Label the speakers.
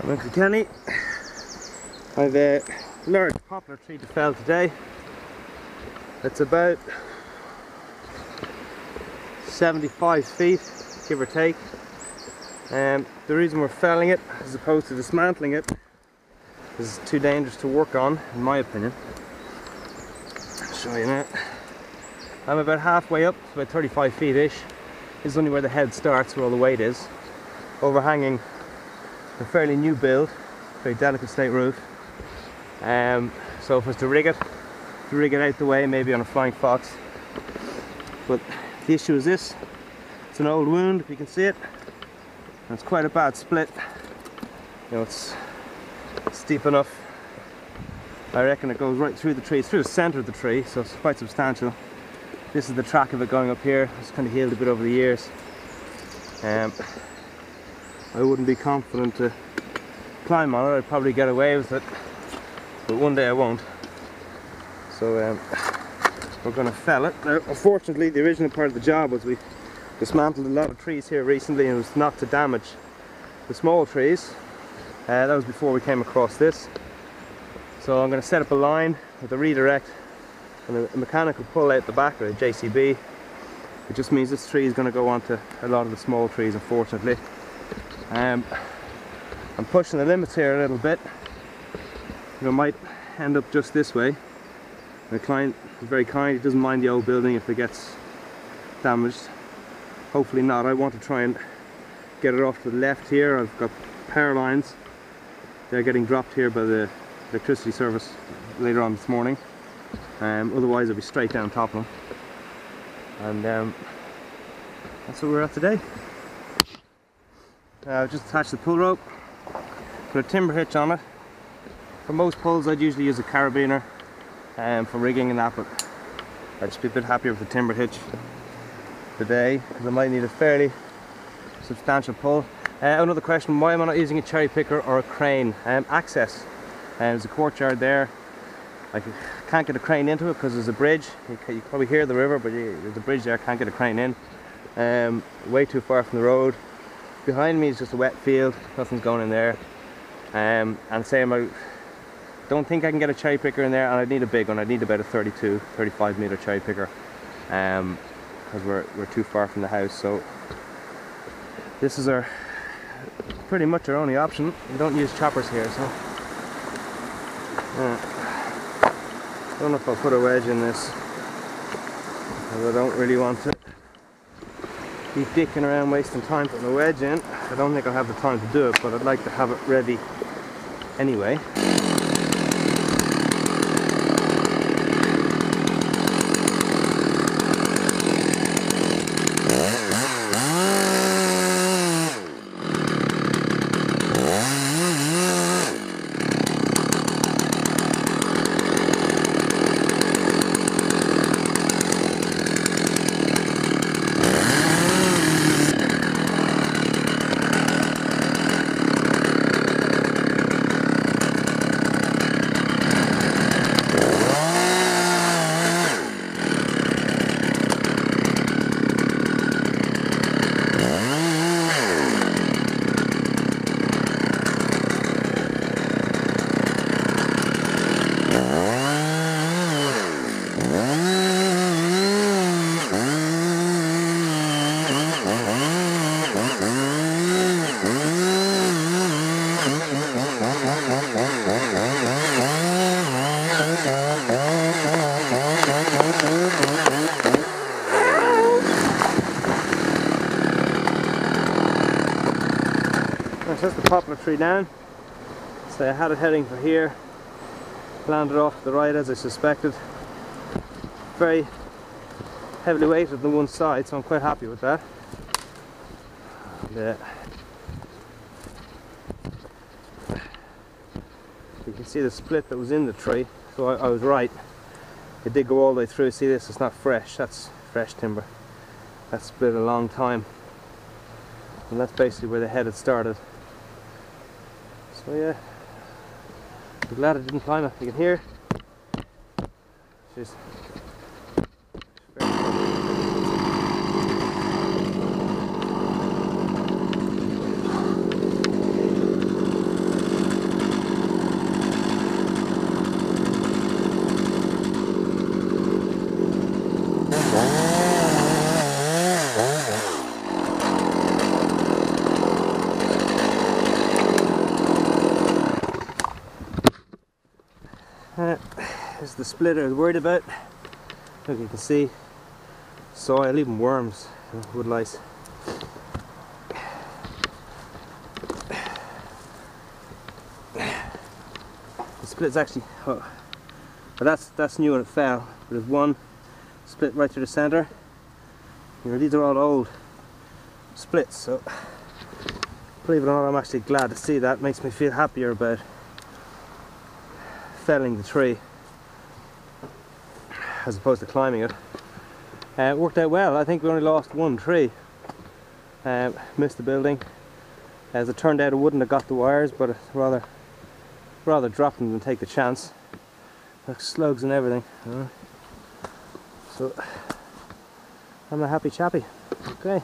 Speaker 1: I'm Uncle Kenny. I've a large poplar tree to fell today. It's about 75 feet, give or take. The reason we're felling it as opposed to dismantling it is it's too dangerous to work on, in my opinion. I'll show you now. I'm about halfway up, about 35 feet-ish. This is only where the head starts, where all the weight is. Overhanging a fairly new build, very delicate slate roof. So if I was to rig it out the way, maybe on a flying fox. But the issue is this: it's an old wound, if you can see it, and it's quite a bad split. You know, it's steep enough. I reckon it goes right through the tree. It's through the centre of the tree, so it's quite substantial. This is the track of it going up here. It's kind of healed a bit over the years. I wouldn't be confident to climb on it. I'd probably get away with it, but one day I won't. So we're going to fell it. Now, unfortunately, the original part of the job was we dismantled a lot of trees here recently, and it was not to damage the small trees. That was before we came across this. So I'm going to set up a line with a redirect and a mechanical pull out the back, or a JCB. It just means this tree is going to go onto a lot of the small trees, unfortunately. I'm pushing the limits here a little bit. I might end up just this way. The client is very kind, he doesn't mind the old building if it gets damaged. Hopefully not. I want to try and get it off to the left here. I've got power lines. They're getting dropped here by the electricity service later on this morning. Otherwise I'll be straight down top of them. And that's where we're at today. I've just attached the pull rope, put a timber hitch on it. For most pulls I'd usually use a carabiner for rigging and that, but I'd just be a bit happier with the timber hitch today because I might need a fairly substantial pull. Another question: why am I not using a cherry picker or a crane? Access. There's a courtyard there. I can't get a crane into it because there's a bridge. You can probably hear the river, but there's a bridge there. I can't get a crane in. Way too far from the road. Behind me is just a wet field. Nothing's going in there. And same, I don't think I can get a cherry picker in there, and I'd need a big one. I'd need about a 35 meter cherry picker, because we're too far from the house. So this is pretty much our only option. We don't use choppers here, so don't know if I'll put a wedge in this, because I don't really want to be dicking around wasting time putting a wedge in. I don't think I'll have the time to do it, but I'd like to have it ready anyway. That's the poplar tree down. So I had it heading for here, landed off to the right as I suspected. Very heavily weighted on one side, so I'm quite happy with that. And, you can see the split that was in the tree, so I was right. It did go all the way through. See this? It's not fresh. That's fresh timber. That's split a long time, and that's basically where the head had started. So yeah, I'm glad I didn't climb it. You can hear she's very This is the split I was worried about. Look, you can see soil, even worms, wood lice. The split's actually, oh, but that's new when it fell. But there's one split right through the centre. You know, these are all old splits, so believe it or not, I'm actually glad to see that. It makes me feel happier about felling the tree as opposed to climbing it. It worked out well. I think we only lost one tree. Missed the building. As it turned out, it wouldn't have got the wires, but I'd rather drop them than take the chance. Like slugs and everything. So I'm a happy chappy. Okay.